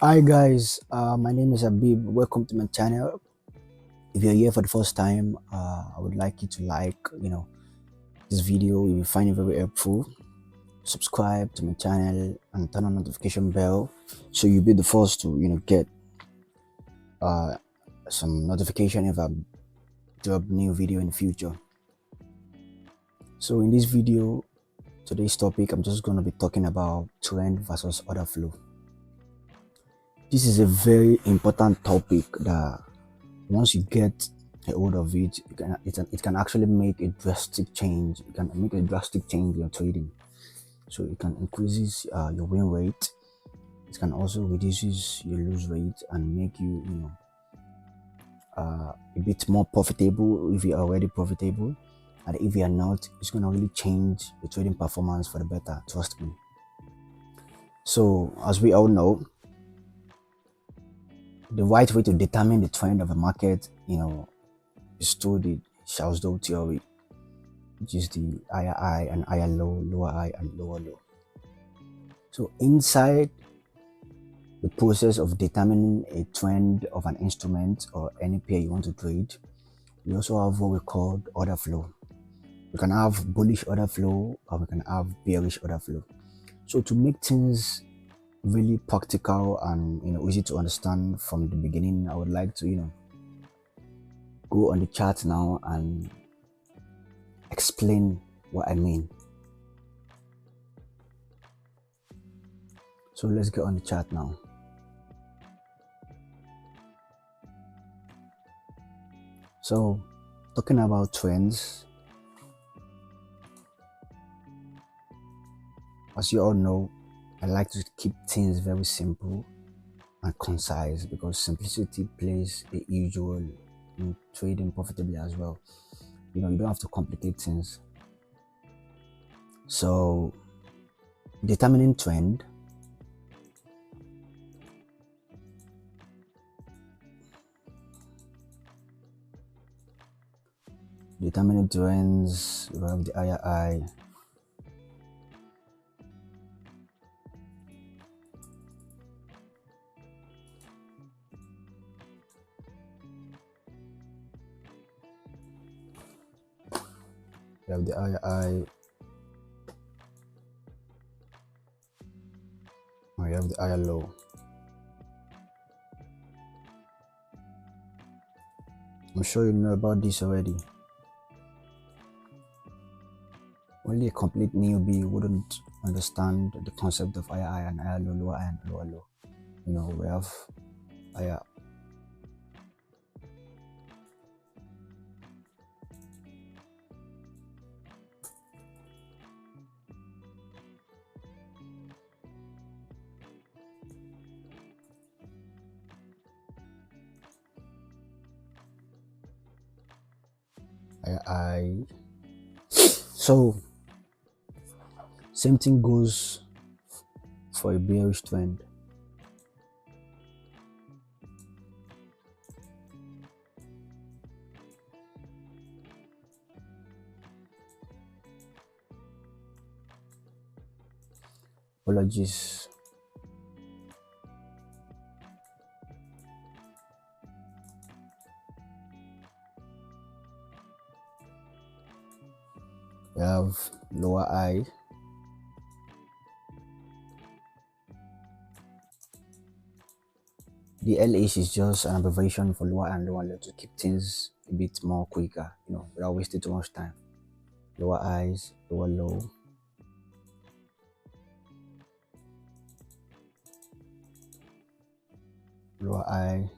Hi guys, my name is Abib. Welcome to my channel. If you're here for the first time, I would like you to like, this video. You will find it very helpful. Subscribe to my channel and turn on notification bell so you'll be the first to, get uh, some notification if I drop new video in the future. So in this video, today's topic, I'm just going to be talking about trend versus order flow. This is a very important topic that once you get a hold of it, it can actually make a drastic change. It can make a drastic change in your trading. So it can increases your win rate. It can also reduces your lose rate and make you, a bit more profitable if you're already profitable. And if you are not, it's gonna really change your trading performance for the better. Trust me. So as we all know, the right way to determine the trend of a market, is through the Charles-Dow theory, which is the higher high and higher low, lower high and lower low. So inside the process of determining a trend of an instrument or any pair you want to trade, we also have what we call order flow. We can have bullish order flow or we can have bearish order flow. So to make things really practical and easy to understand from the beginning, I would like to go on the chart now and explain what I mean. So let's get on the chart now. So talking about trends, as you all know, I like to keep things very simple and concise because simplicity plays a huge role in trading profitably as well. You don't have to complicate things. So determining trend, trends, we have the higher high, we have the higher high, we have the higher low. I'm sure you know about this already. Only a complete newbie wouldn't understand the concept of higher high and higher low, lower high and lower low. We have higher high. So same thing goes for a bearish trend. Apologies. We have lower high, the LH is just an abbreviation for lower and lower low to keep things a bit more quicker, without wasting too much time. Lower highs, lower low. Lower high.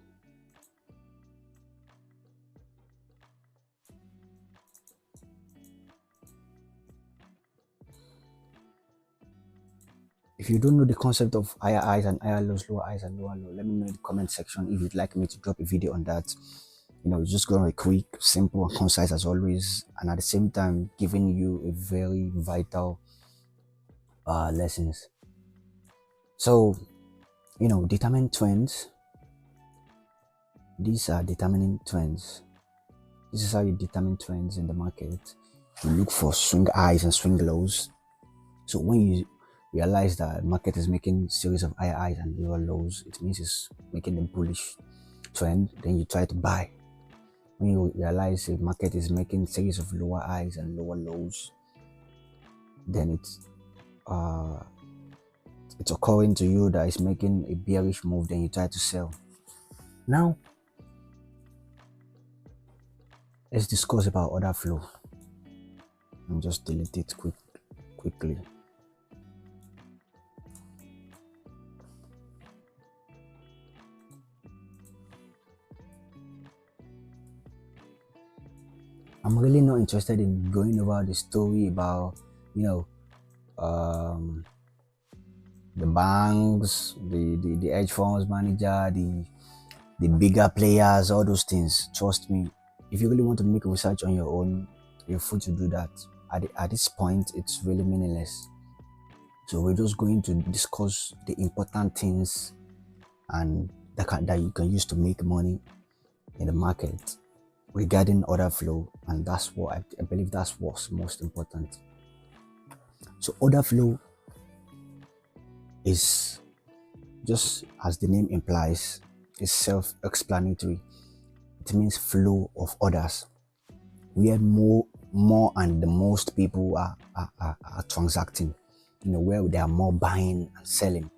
If you don't know the concept of higher highs and higher lows, lower highs and lower low, let me know in the comment section if you'd like me to drop a video on that. It's just going to be quick, simple and concise as always, and at the same time giving you a very vital lessons. So determine trends. These are determining trends. This is how you determine trends in the market. You look for swing highs and swing lows. So when you realize that market is making series of higher highs and lower lows, it means it's making a bullish trend. Then you try to buy. When you realize the market is making series of lower highs and lower lows, then it's occurring to you that it's making a bearish move. Then you try to sell. Now let's discuss about order flow and just delete it quickly. I'm really not interested in going over the story about, the banks, the hedge funds manager, the bigger players, all those things. Trust me, if you really want to make research on your own, you're free to do that. At this point, it's really meaningless. So we're just going to discuss the important things and that you can use to make money in the market regarding order flow, and that's what I believe that's what's most important. So order flow is, just as the name implies, is self-explanatory. It means flow of orders, where more and the most people are transacting, where they are more buying and selling.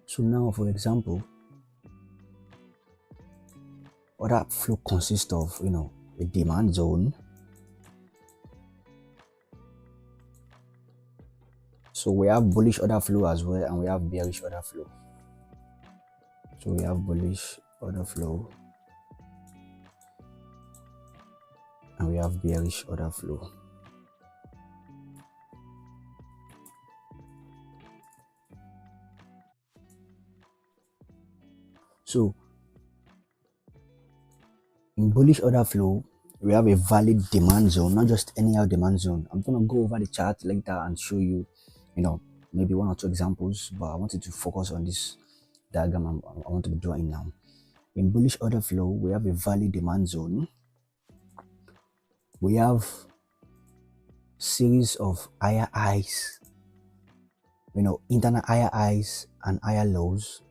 So now, for example, order flow consists of, a demand zone. So we have bullish order flow as well, and we have bearish order flow. So we have bullish order flow and we have bearish order flow. So in bullish order flow, we have a valid demand zone, not just any other demand zone. I'm gonna go over the chart later and show you, maybe one or two examples, but I wanted to focus on this diagram I want to be drawing now. In bullish order flow, we have a valid demand zone. We have series of higher highs, internal higher highs and higher lows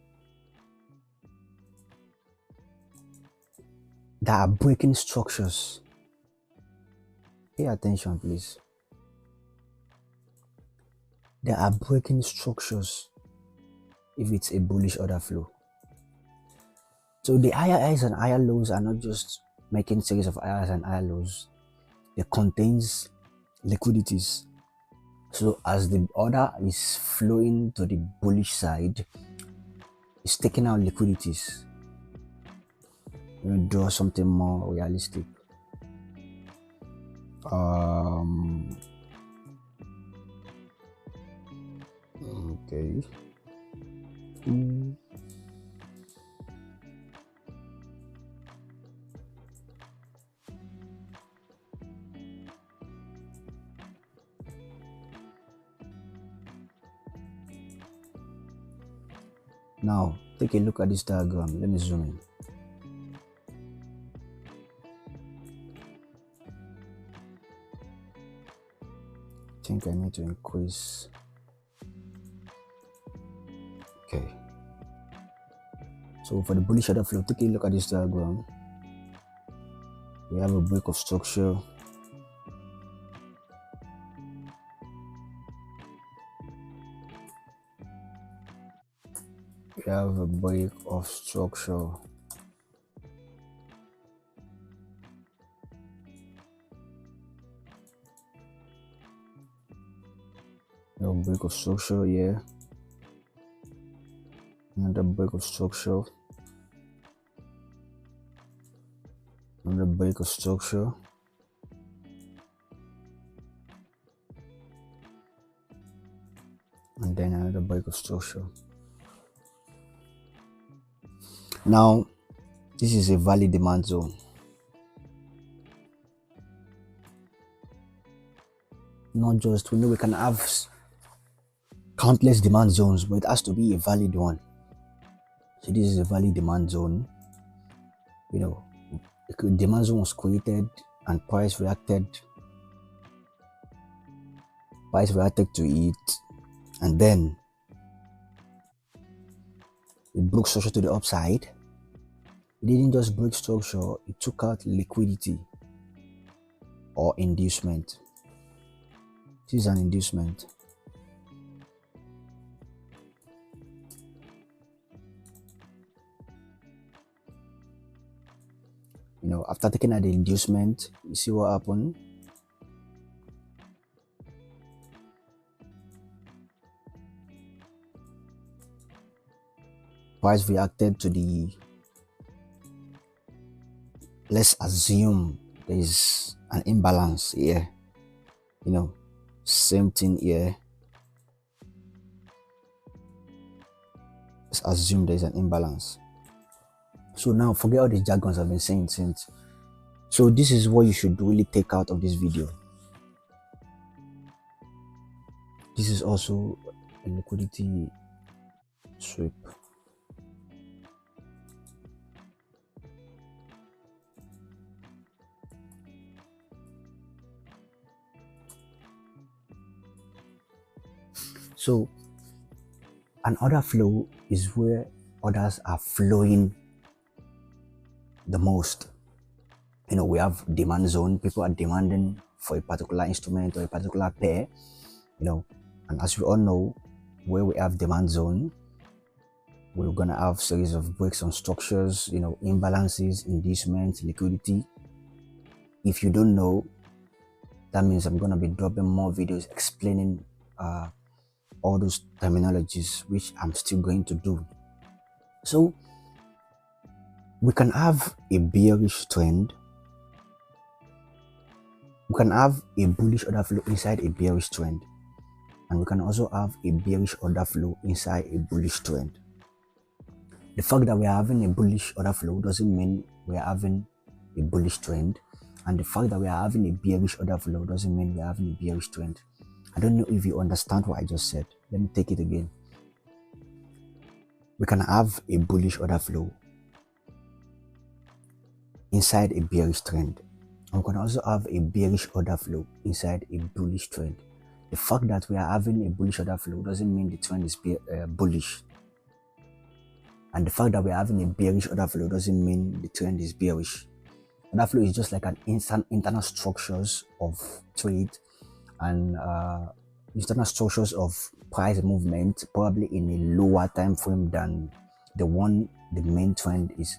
that are breaking structures. Pay attention, please. They are breaking structures if it's a bullish order flow. So the higher highs and higher lows are not just making series of highs and higher lows. They contains liquidities. So as the order is flowing to the bullish side, it's taking out liquidities. I'm going to draw something more realistic. Okay. Now, take a look at this diagram. Let me zoom in. I think I need to increase. Okay. So for the bullish order flow, take a look at this diagram. We have a break of structure. We have a break of structure. We have a break of structure here. Another break of structure. Another break of structure. And then another break of structure. Now, this is a valid demand zone. Not just, we know we can have countless demand zones, but it has to be a valid one. So this is a valid demand zone. The demand zone was created and price reacted to it, and then it broke structure to the upside. It didn't just break structure, it took out liquidity or inducement. This is an inducement. After taking out the inducement, you see what happened? Price reacted to the, let's assume there is an imbalance here. Same thing here. Let's assume there is an imbalance. So now forget all the jargons I've been saying since. So this is what you should really take out of this video. This is also a liquidity sweep. So an order flow is where orders are flowing the most. We have demand zone. People are demanding for a particular instrument or a particular pair, and as we all know, where we have demand zone, we're gonna have series of breaks on structures, imbalances, inducements, liquidity. If you don't know, that means I'm gonna be dropping more videos explaining all those terminologies, which I'm still going to do. So we can have a bearish trend. We can have a bullish order flow inside a bearish trend, and we can also have a bearish order flow inside a bullish trend. The fact that we are having a bullish order flow doesn't mean we are having a bullish trend, and the fact that we are having a bearish order flow doesn't mean we are having a bearish trend. I don't know if you understand what I just said. Let me take it again. We can have a bullish order flow inside a bearish trend, and we can also have a bearish order flow inside a bullish trend. The fact that we are having a bullish order flow doesn't mean the trend is bullish, and the fact that we are having a bearish order flow doesn't mean the trend is bearish. Order flow is just like an internal structures of trade and internal structures of price movement, probably in a lower time frame than the one the main trend is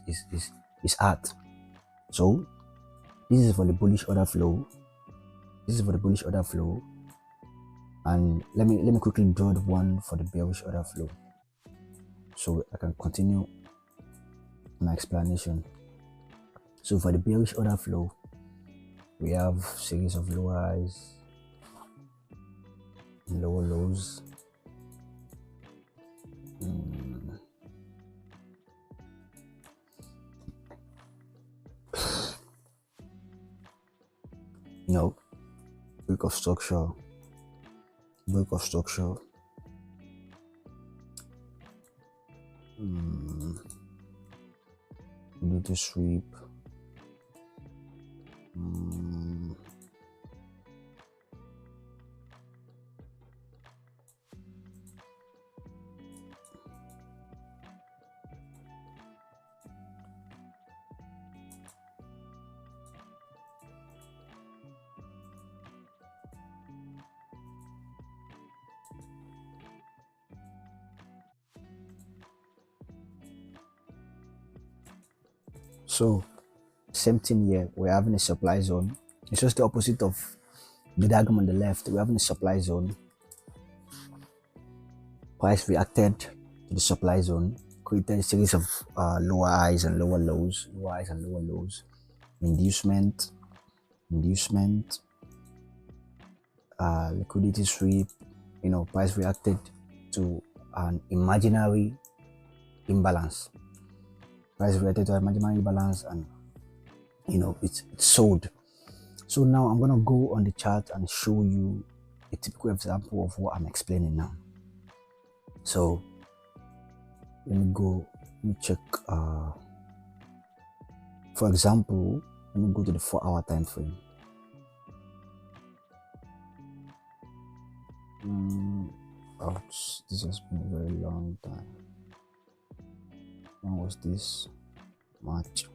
at. So this is for the bullish order flow. This is for the bullish order flow, and let me quickly draw the one for the bearish order flow so I can continue my explanation. So for the bearish order flow, we have series of lower highs and lower lows. Break of structure, little sweep, So same thing here, we're having a supply zone. It's just the opposite of the diagram on the left. We're having a supply zone. Price reacted to the supply zone, created a series of lower highs and lower lows, inducement, liquidity sweep. Price reacted to an imaginary imbalance. Price reacted to an imaginary imbalance, and it's sold. So now I'm gonna go on the chart and show you a typical example of what I'm explaining now. So let me check. For example, let me go to the 4-hour time frame. Ouch, this has been a very long time. When was this? March.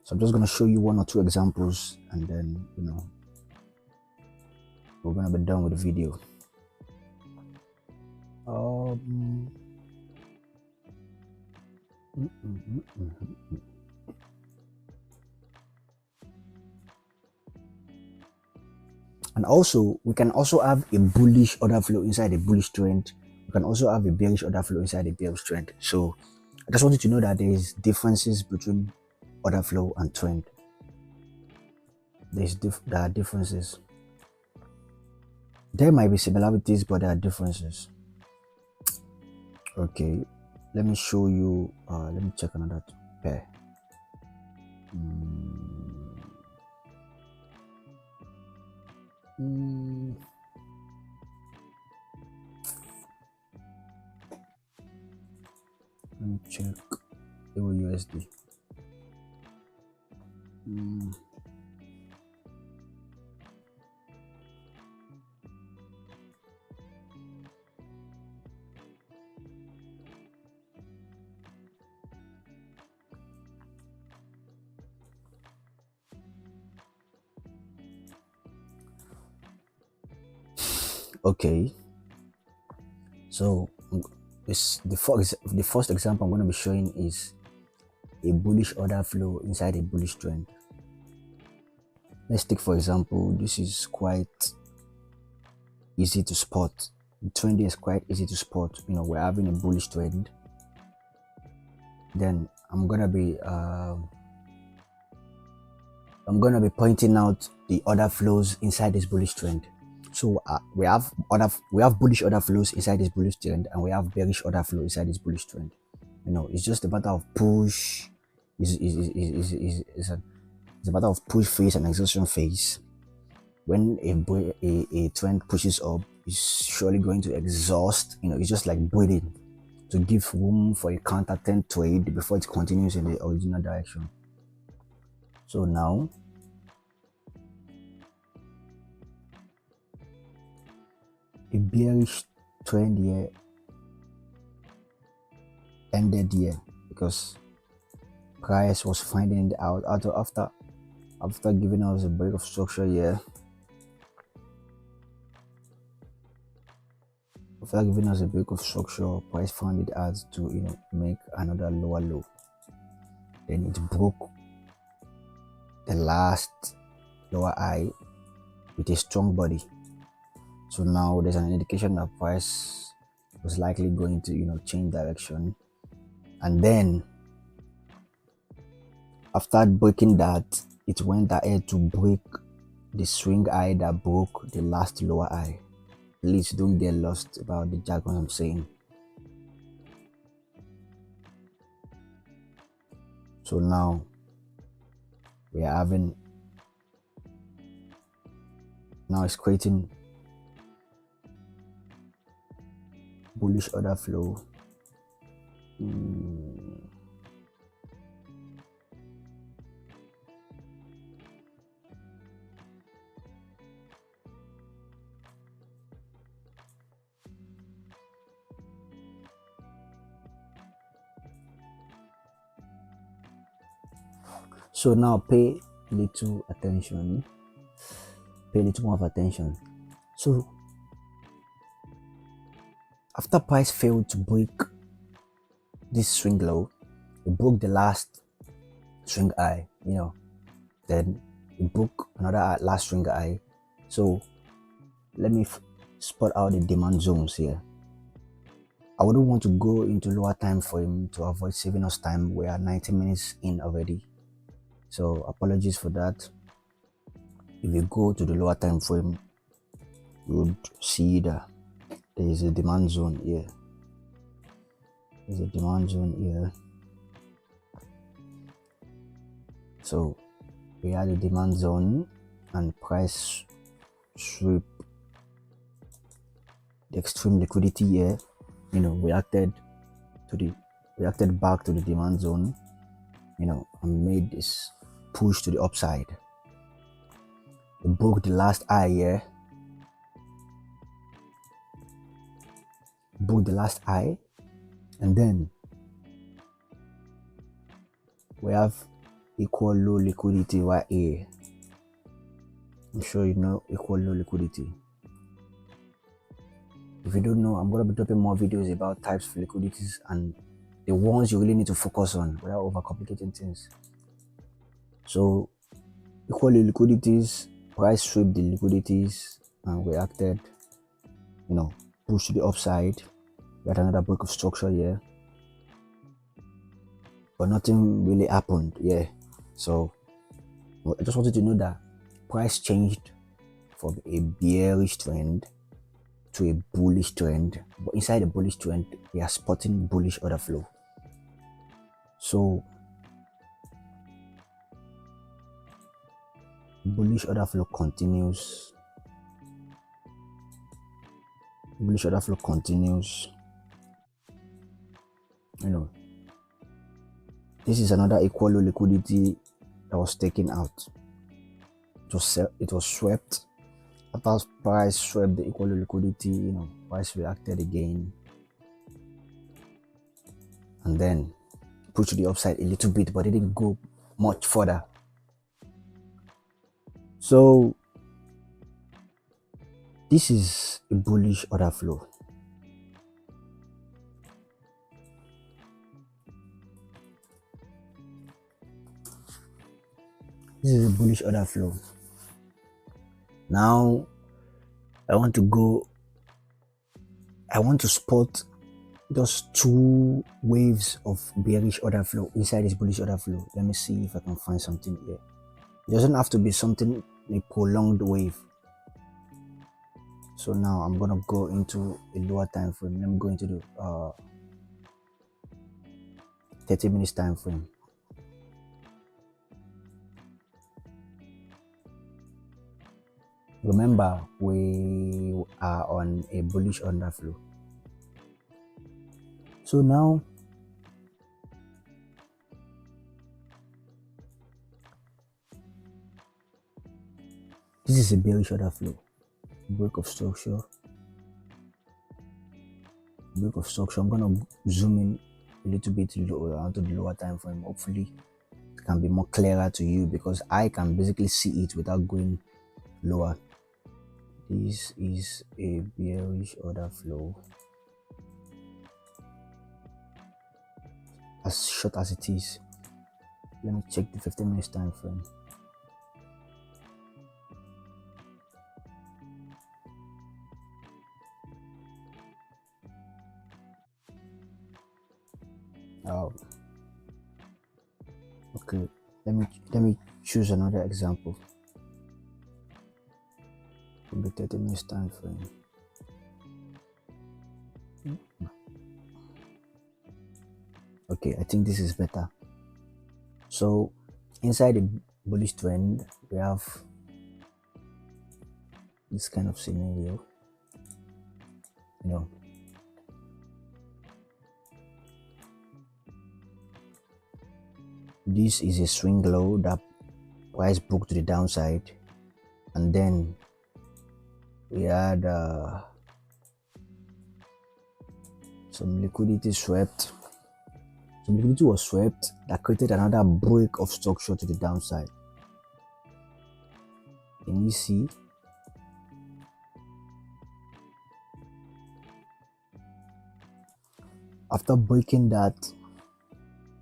So I'm just gonna show you one or two examples, and then we're gonna be done with the video. Um. mm, mm, mm, mm, mm, mm. And also, we can also have a bullish order flow inside a bullish trend. We can also have a bearish order flow inside a bearish trend. So I just wanted to know that there is differences between order flow and trend. There are differences. There might be similarities, but there are differences. Okay, let me show you. Let me check another pair. Let me check Euro USD. Okay, so the first example I'm going to be showing is a bullish order flow inside a bullish trend. Let's take for example, this is quite easy to spot. The trend is quite easy to spot. We're having a bullish trend. Then I'm gonna be pointing out the order flows inside this bullish trend. So we have bullish order flows inside this bullish trend, and we have bearish order flow inside this bullish trend. It's just a matter of push. It's a matter of push phase and exhaustion phase. When a trend pushes up, it's surely going to exhaust. It's just like breathing to give room for a counter trend trade before it continues in the original direction. So now a bearish trend here ended here because price was finding it out after giving us a break of structure here. After giving us a break of structure, price found it hard to make another lower low. Then it broke the last lower high with a strong body. So now there's an indication that price was likely going to change direction. And then after breaking that, it went ahead to break the swing high that broke the last lower high. Please don't get lost about the jargon I'm saying. So now we are having, now it's creating bullish order flow. So now pay little attention. Pay a little more of attention. So after price failed to break this swing low, it broke the last swing high, then it broke another last swing high. So let me spot out the demand zones here. I wouldn't want to go into lower time frame to avoid saving us time. We are 90 minutes in already, so apologies for that. If you go to the lower time frame, you would see that there is a demand zone here. There's a demand zone here. So we had a demand zone and price sweep the extreme liquidity here, reacted back to the demand zone, and made this push to the upside. It broke the last high here, broke the last high, and then we have equal low liquidity right here. I'm sure you know equal low liquidity. If you don't know, I'm going to be dropping more videos about types of liquidities and the ones you really need to focus on without overcomplicating things. So equal low liquidities, price swept the liquidities and reacted, pushed to the upside. We had another break of structure here, but nothing really happened. Yeah, so I just wanted to know that price changed from a bearish trend to a bullish trend, but inside the bullish trend we are spotting bullish order flow. So bullish order flow continues. Bullish order flow continues. This is another equal low liquidity that was taken out. It was swept. After price swept the equal low liquidity, price reacted again, and then pushed to the upside a little bit, but it didn't go much further. So this is a bullish order flow. This is a bullish order flow. Now I want to spot those two waves of bearish order flow inside this bullish order flow. Let me see if I can find something here. It doesn't have to be something a prolonged wave. So now I'm gonna go into a lower time frame. Let me go into the 30 minutes time frame. Remember, we are on a bullish order flow. So now this is a bearish order flow. Break of structure. I'm gonna zoom in a little bit lower onto the lower time frame. Hopefully it can be more clearer to you because I can basically see it without going lower. This is a bearish order flow. As short as it is, let me check the 15 minutes time frame. Okay, let me choose another example from the 30 minutes time frame. Okay, I think this is better. So inside the bullish trend we have this kind of scenario. This is a swing low that price booked to the downside, and then we had some liquidity swept. Some liquidity was swept that created another break of structure to the downside. Can you see? After breaking that,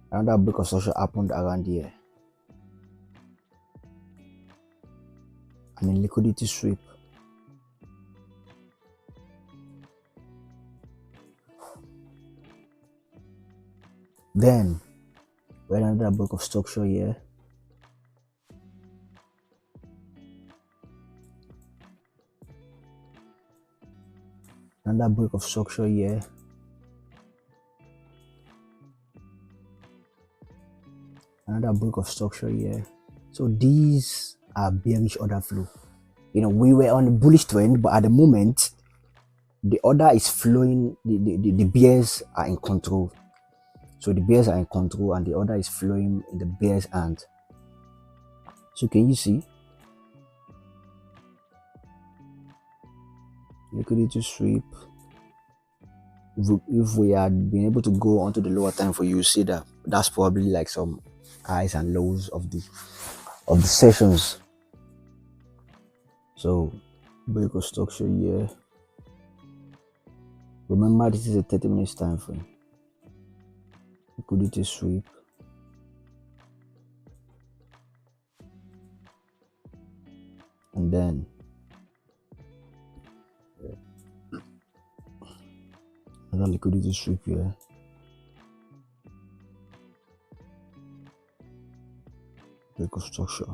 another break of structure happened around here, and a liquidity sweep. Then we had another break of structure here, another break of structure here, another break of structure here. So these are bearish order flow. We were on a bullish trend, but at the moment the order is flowing. The bears are in control. So the bears are in control and the order is flowing in the bears' hand. So can you see? Liquidity sweep, if we had been able to go onto the lower time for you, see that that's probably like some highs and lows of the sessions. So break of structure here. Remember, this is a 30 minutes time frame. Liquidity sweep. And then another liquidity sweep here. Break of structure.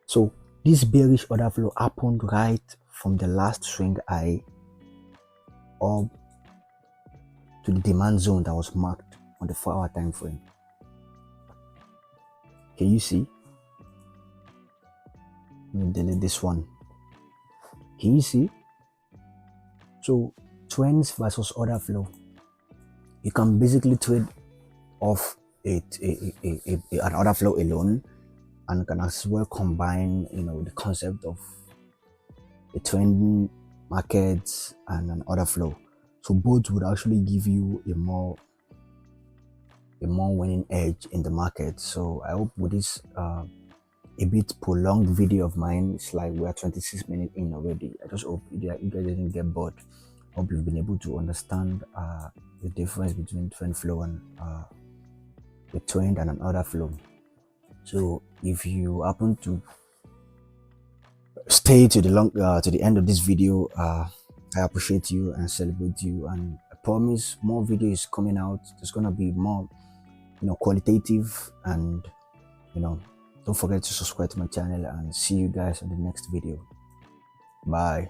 So this bearish order flow happened right from the last swing high up to the demand zone that was marked on the 4-hour time frame. Can you see? Let me delete this one. Can you see? So trends versus order flow. You can basically trade off an order flow alone, and can as well combine, the concept of a trending market and an order flow. So both would actually give you a more winning edge in the market. So I hope with this a bit prolonged video of mine, it's like we're 26 minutes in already. I just hope you guys didn't get bored. Hope you've been able to understand the difference between trend flow and a trend and an order flow. So if you happen to stay to the end of this video, I appreciate you and celebrate you, and I promise more videos coming out. There's gonna be more qualitative, and don't forget to subscribe to my channel, and see you guys on the next video. Bye.